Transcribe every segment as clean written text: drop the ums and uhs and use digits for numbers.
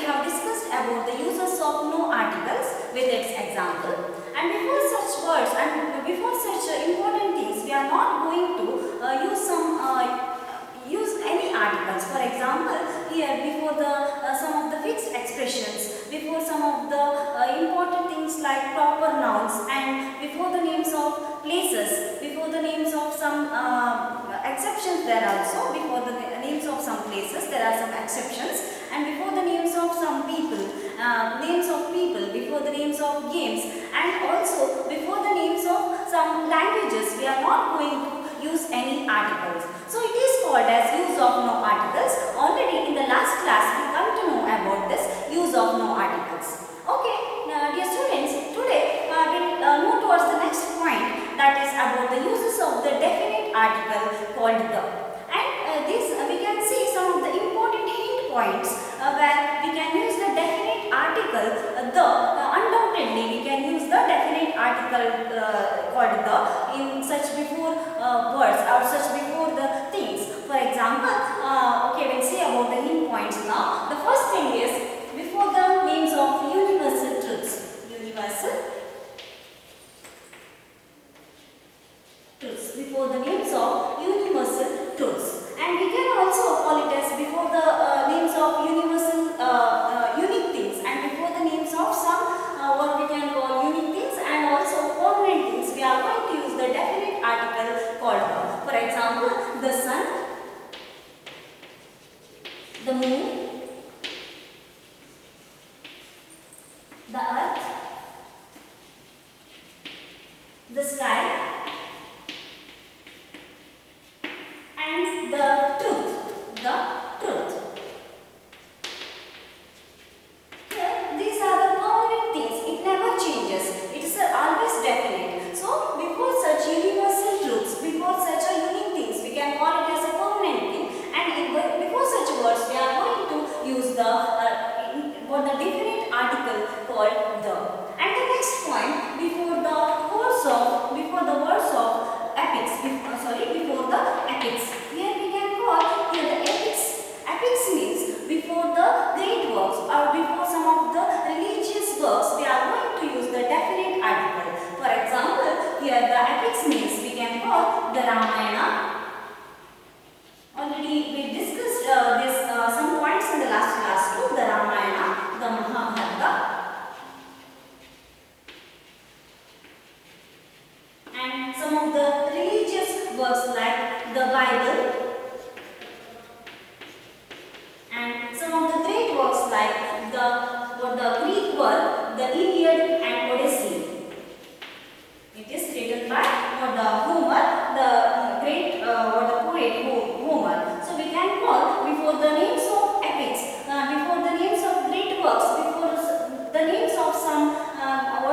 have discussed about the uses of no articles with its example. And before such words and before such important things, we are not going to use any articles. For example, here before the some of the fixed expressions, before some of the important things like proper nouns, and before the names of places, before the names of some exceptions there also, before the names of some places there are some exceptions, and before the names of some people, before the names of games, and also before the names of some languages, we are not going to use any articles. So it is called as use of no articles. Already in the last class we come to know about this use of no articles. Okay, now dear students, today we'll move towards the next point, that is about the uses of the definite article called the. And this we can see some of the important hint points where we can use the definite article the. Undoubtedly we can use the definite article called the in such before words or such before the things. For example, okay, we'll see about the hint points now. The first thing is before the names of universal truths. Before the names of universal truths, and we can also call it as before the names of universal unique things, and before the names of some what we can call unique things and also permanent things, we are going to use the definite article called the. For example, the sun, the moon, the earth, the sky, and the truth. Here, these are the permanent things. It never changes. It is always definite. So, before such universal truths, before such a unique things, we can call it as a permanent thing. And before such words, we are going to use the definite article called the. And the next point, before the words of epics. Before the epics. Here we can call here the epics. Epics means before the great works or before some of the religious works, we are going to use the definite article. For example, here the epics means we can call the Ramayana. Already we discussed some points in the last class too. The Ramayana, the Mahabharata, and some of the religious works like the Bible, and some of the great works like the Greek work, the Iliad and Odyssey. It is written by Homer, the great poet Homer. So we can call before the names of epics, before the names of great works, before the names of some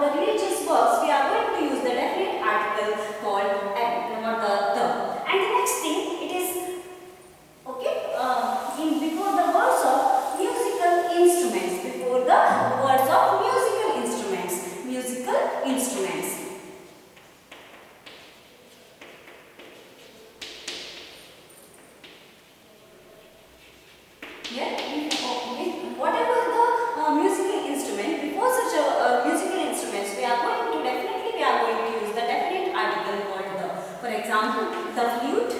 the religious works, we are going to use the definite article called the. And the next thing, it is okay before the words of musical instruments. Before the words of musical instruments. Here, whatever the musical instrument, before such a musical instruments, we are going to use the definite article called the. For example, the flute,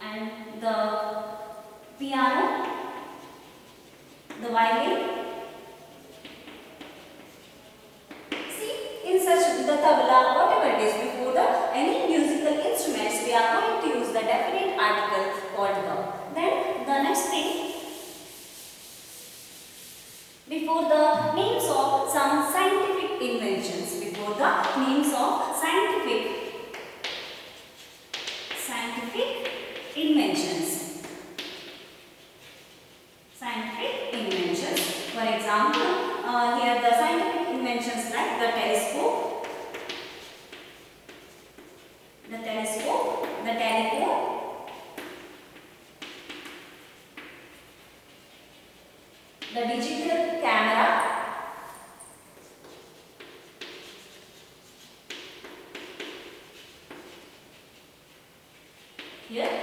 and the piano, the violin. See, in such the tabla, whatever it is, before the any musical instruments, we are going to use the definite article called the. Then the next thing, before the names of some scientific inventions, before the names of scientific inventions. For example, here the scientific inventions like the telescope, the telephone, the digital camera, here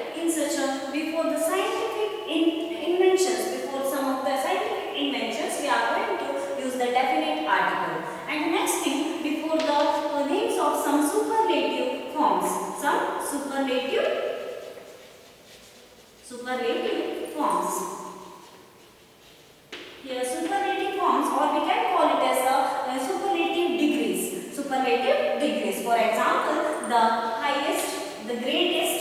Here superlative forms, or we can call it as a superlative degrees. Superlative degrees. For example, the highest, the greatest,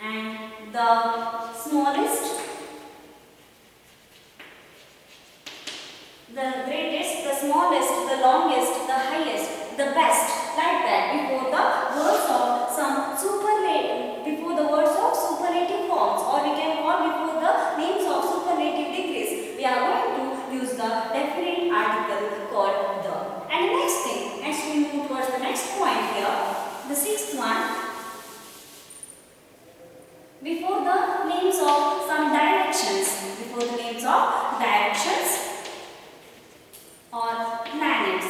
and the smallest, the greatest, the smallest, the longest, the highest, the best, like that. Before the words of some superlative, before the words of superlative forms, or we can call before the names of superlative degrees, we are going to use the definite article called the. And the next thing, next we move towards the next point here, the sixth one. Before the names of some directions, before the names of directions or planets,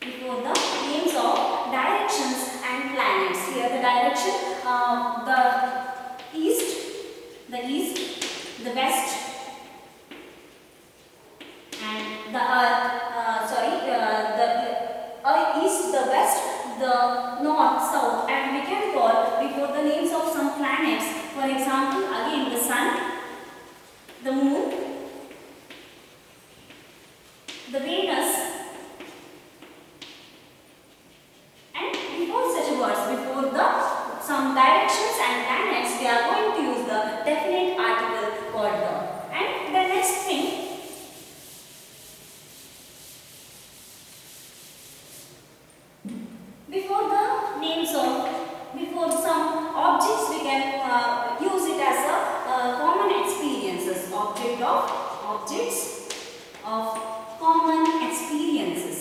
before the names of directions and planets. Here the direction, the east, the west, and the east, the west, the north, south, and we can call before the names of some planets. For example, again the sun, the moon, the Venus, and before such words, before the some directions and planets, we are going to use the definite article called the. And the next thing, before the names of, before some objects, we can use it as a common experiences, objects of common experiences,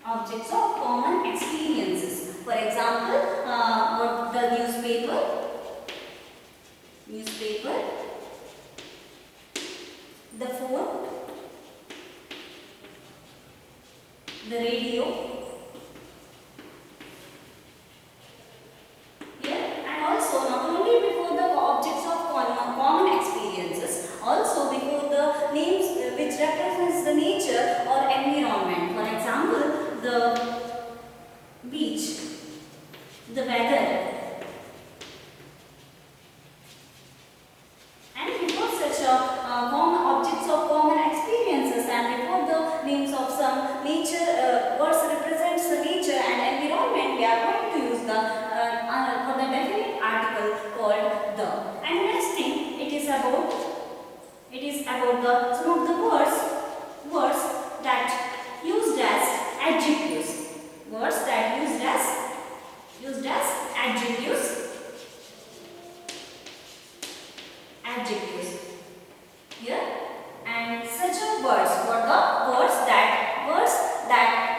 objects of common experiences. For example, what the newspaper, the phone, the radio, here, and also not only before the objects of common experiences, also before the names which represents the nature or environment. For example, the beach, the weather, and before such common objects of common experiences, and before the names of some nature, words represents the nature and environment, we are going to use the for the definite article called the. And the next thing, it is about the some of the words that used as adjectives, used as adjectives here. And such a words, what the words that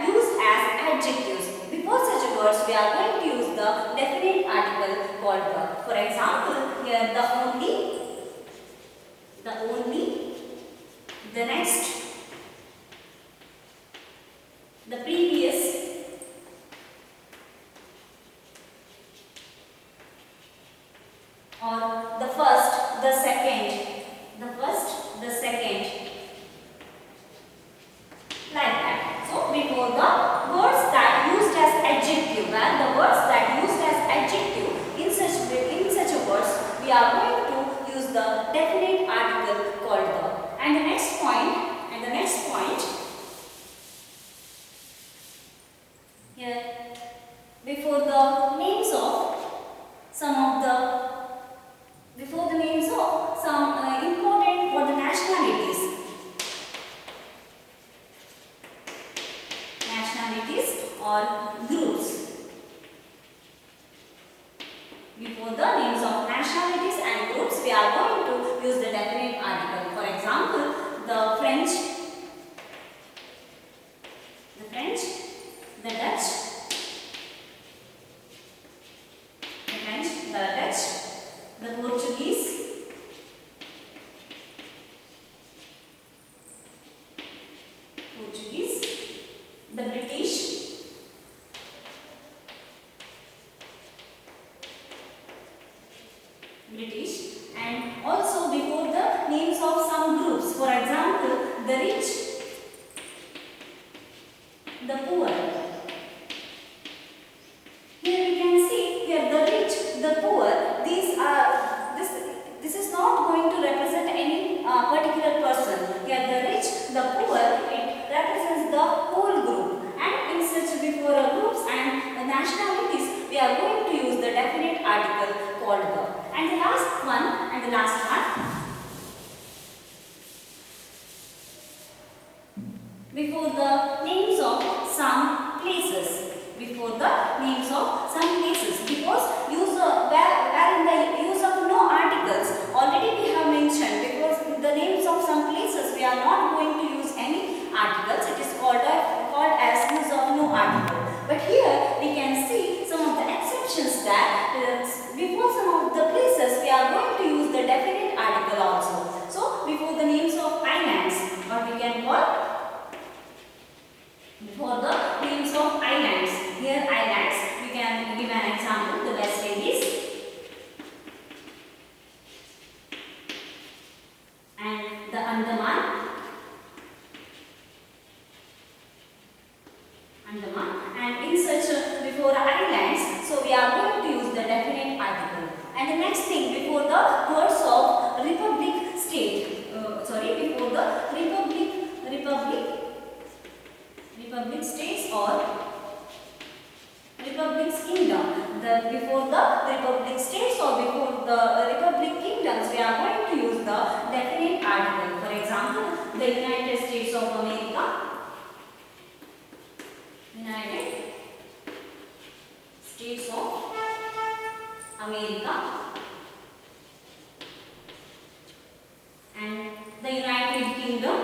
used as adjectives. Before such words, we are going to use the definite article called the. For example, here the only, the next, the previous, or the first, the second, like that. So before the words that used as adjective, and the words that used as adjective, in such a words, we are going to use the definite article called the. And the next point, here, before the names of some important for the nationalities or groups. Before the names of nationalities and groups, we are going to use the definite article. For example, the French, the Dutch, the Portuguese, the British, and also before the names of some groups. For example, the rich, the the poor. Here we can see here the rich, the poor. These are this is not going to represent any particular person. Here the rich, the poor, it represents the whole group. And in such before groups and nationalities, we are going to use the definite article called the. And the last one. Before the names of some places. Before the names of some places. Because where in the use of no articles, already we have mentioned, because the names of some places we are not going to use any articles. It is called as use of no article. But here we can see some of the exceptions that before some of the places we are going to use the definite article also. So before the names of islands, what we can call before the names of islands. Here islands, we can give an example, the West Indies and the Andaman. And in such before islands, so we are going to use the definite article. And the next thing, before the words of republic state, before the republic states or republic's kingdom. Before the republic states or before the republic kingdoms, we are going to use the definite article. For example, the United States of America. United States of America and the United Kingdom.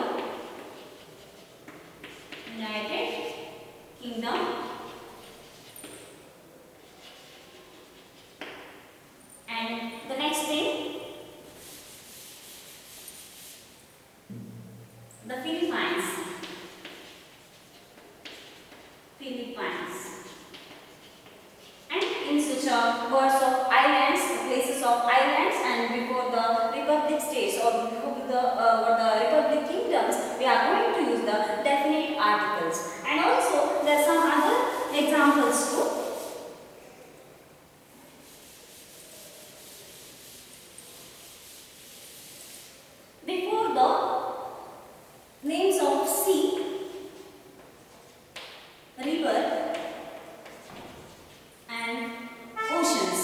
And the next thing, the Philippines. And in such words of islands, places of islands, and before the republic states or before the republic kingdoms, we are going to use the definite articles. And also there are some other examples too. Before the names of sea, river and oceans.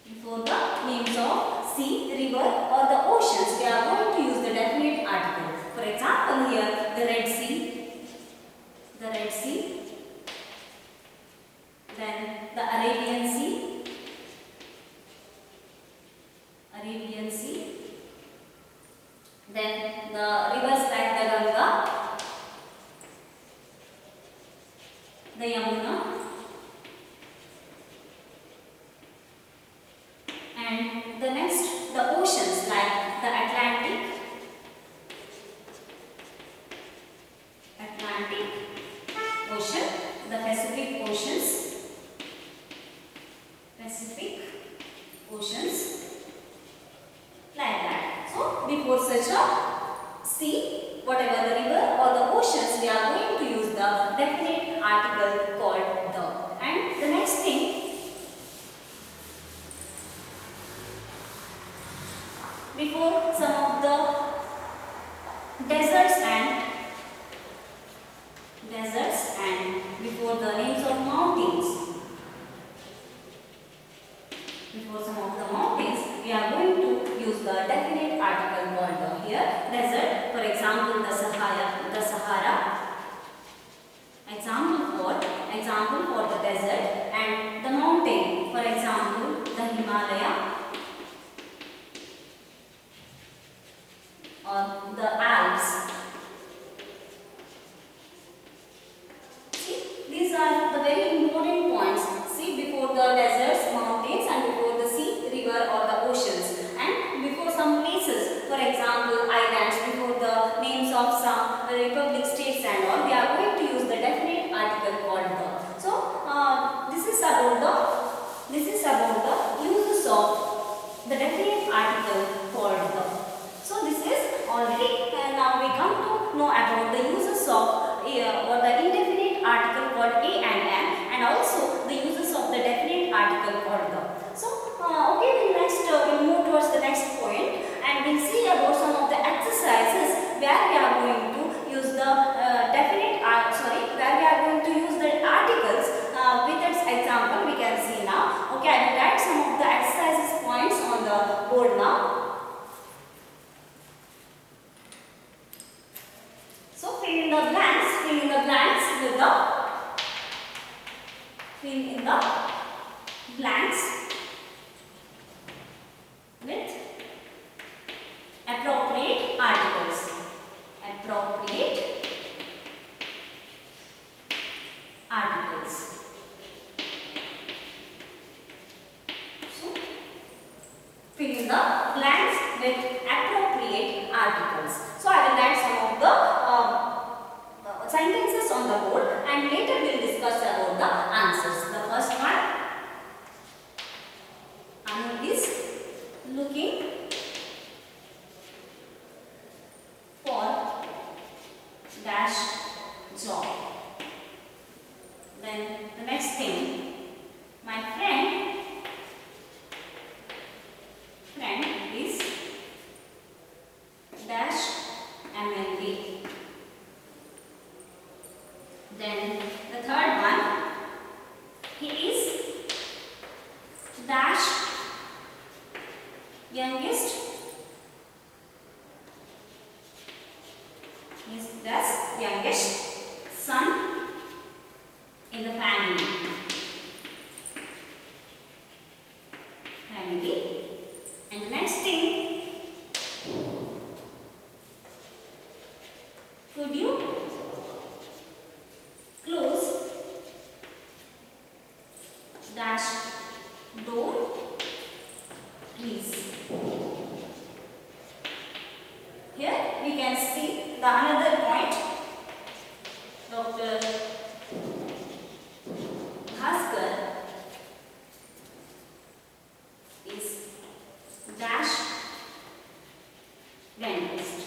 Before the names of sea, river or the oceans, we are going to use the definite article. For example, here the Red Sea, then the Arabian Sea, then the rivers like the Ganga, the Yamuna, and the next, the oceans like the Atlantic Ocean, the Pacific Oceans, like that. So before such a sea, whatever the river or the oceans, we are going to use the definite article called the. And the next thing, before some of the deserts and before the names of mountains, before some of the mountains, we are going to use the definite article called the. Here desert, for example the Sahara, example for the desert, and the mountain, for example the Himalaya or the Alps. See, these are the very important points. See, before the deserts, mountains, and before the sea, river or the oceans, and before some places, for example islands, before the names of some republic states and all, we are going to use the definite article called the. So this is about the uses of the definite article called the. So this is already, now we come to know about the uses of in the blanks with appropriate articles. Appropriate articles. So, fill in the blanks with appropriate articles. So, I will write some of the sentences on the board and later we will discuss about the answers. The first one, Anu is looking for dash job. Then the next thing, my friend is dash MLB. Then the third one, he is dash youngest. He is dash youngest son in the family. And the next thing, could you close dash door please. Here we can see the another point. Dr. Bhaskar is dash dentist.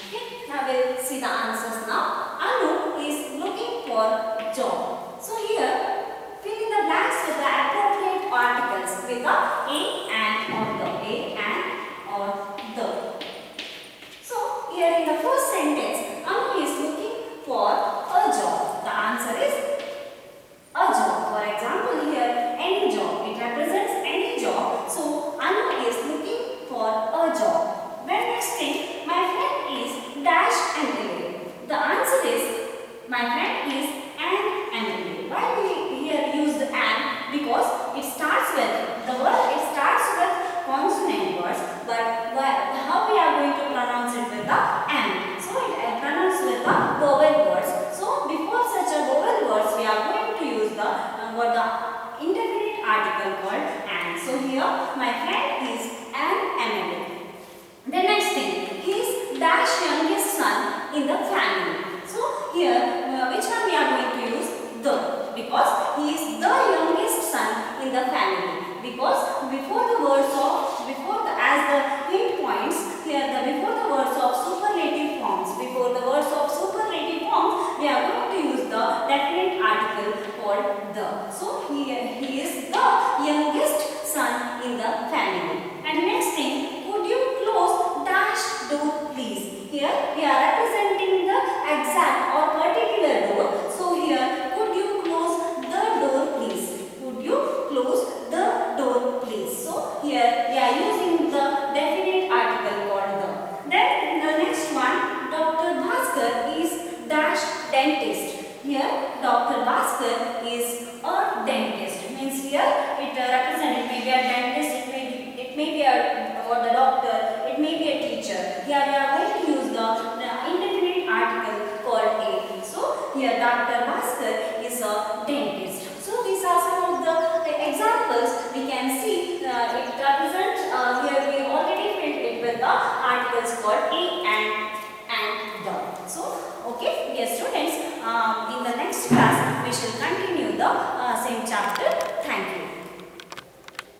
Okay, now we'll see the answers now. Anu is looking for job. So here, fill in the blanks with the appropriate articles with the a and or the. A and or the. So here in the first sentence, Anu is looking for a job. The answer is a job. For example, here any job. It represents any job. So Anu is looking for a job. Then next thing, my friend is dash MLA. The answer is my friend is an MLA. Why we here use the an? Because it starts with the word. It starts with consonant words. But how we are going to pronounce it with the n? So it pronounced with the vowel words. So before such a vowel words, we are going to use the indefinite article called an. So here my friend is an MLA. The next thing, he is dash youngest son in the family. So here which one we are going to use? The, because he is the youngest son in the family. Because before the words of as the hint points here, before the words of superlative forms, we are going to use the definite article called the. So here he is the youngest son in the family. And next thing, could you close dash door please? Here we are representing the exact or particular door. So here, could you close the door please? Could you close the door please? So here we are using the definite article called the. Then the next one, Dr. Bhaskar is dash dentist. Here Dr. Bhaskar is a dentist. Means here it represents, it may be a dentist, it may be the doctor, it may be a teacher. Here we are going to use the indefinite article called a. So here Dr. Bhaskar is a dentist. So these are some of the examples we can see. It represents here we already filled it with the articles called a and the. So okay, dear students, in the next class we shall continue the same chapter.